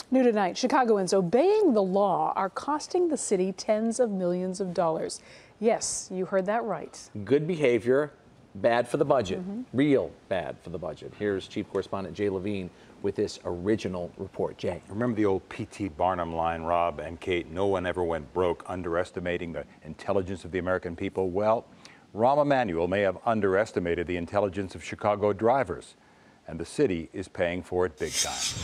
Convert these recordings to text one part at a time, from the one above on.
New tonight, Chicagoans obeying the law are costing the city tens of millions of dollars. Yes, you heard that right. Good behavior, bad for the budget. Real bad for the budget. Here's Chief Correspondent Jay Levine with this original report. Jay. Remember the old P.T. Barnum line, Rob and Kate, no one ever went broke underestimating the intelligence of the American people? Well, Rahm Emanuel may have underestimated the intelligence of Chicago drivers, and the city is paying for it big time.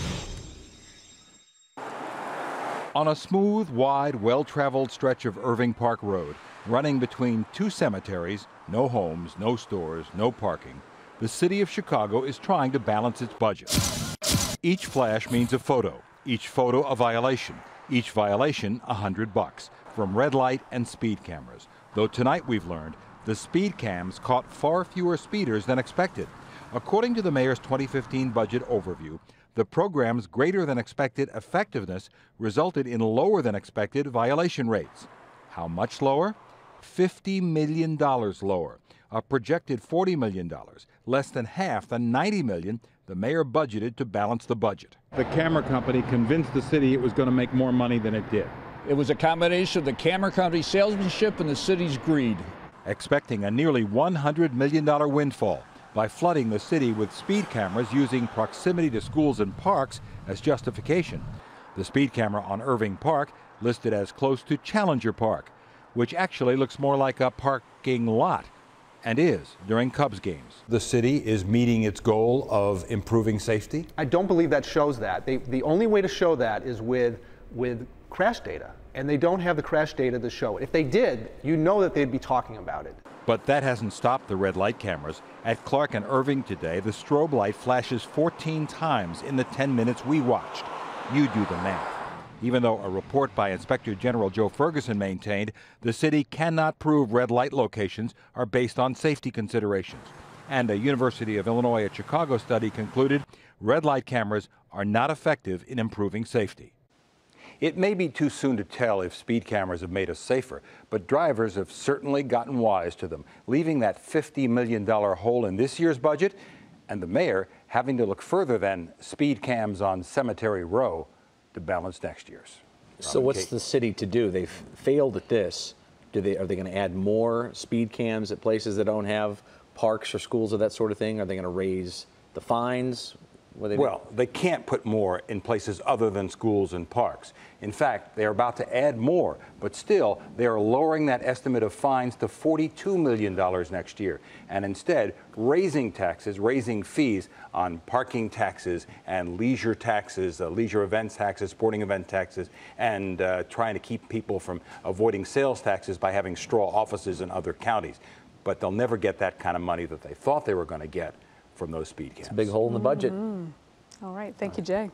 On a smooth, wide, well-traveled stretch of Irving Park Road, running between two cemeteries, no homes, no stores, no parking, the city of Chicago is trying to balance its budget. Each flash means a photo, each photo a violation, each violation $100 from red light and speed cameras. Though tonight we've learned the speed cams caught far fewer speeders than expected. According to the mayor's 2015 budget overview, the program's greater than expected effectiveness resulted in lower than expected violation rates. How much lower? $50 million lower, a projected $40 million, less than half the $90 million the mayor budgeted to balance the budget. The camera company convinced the city it was going to make more money than it did. It was a combination of the camera company's salesmanship and the city's greed. Expecting a nearly $100 million windfall by flooding the city with speed cameras using proximity to schools and parks as justification. The speed camera on Irving Park listed as close to Challenger Park, which actually looks more like a parking lot, and is during Cubs games. The city is meeting its goal of improving safety? I don't believe that shows that. The only way to show that is with crash data, and they don't have the crash data to show it. If they did, you know that they'd be talking about it. But that hasn't stopped the red light cameras. At Clark and Irving today, the strobe light flashes 14 times in the 10 minutes we watched. You do the math. Even though a report by Inspector General Joe Ferguson maintained the city cannot prove red light locations are based on safety considerations. And a University of Illinois at Chicago study concluded red light cameras are not effective in improving safety. It may be too soon to tell if speed cameras have made us safer, but drivers have certainly gotten wise to them, leaving that $50 million hole in this year's budget, and the mayor having to look further than speed cams on Cemetery Row to balance next year's. So what's the city to do? They've failed at this. Are they going to add more speed cams at places that don't have parks or schools or that sort of thing? Are they going to raise the fines? Well, they can't put more in places other than schools and parks. In fact, they're about to add more, but still, they are lowering that estimate of fines to $42 million next year, and instead raising taxes, raising fees on parking taxes and leisure taxes, leisure events taxes, sporting event taxes, and trying to keep people from avoiding sales taxes by having straw offices in other counties. But they'll never get that kind of money that they thought they were going to get from those speed cams. It's a big hole in the budget. All right. Thank you, Jay.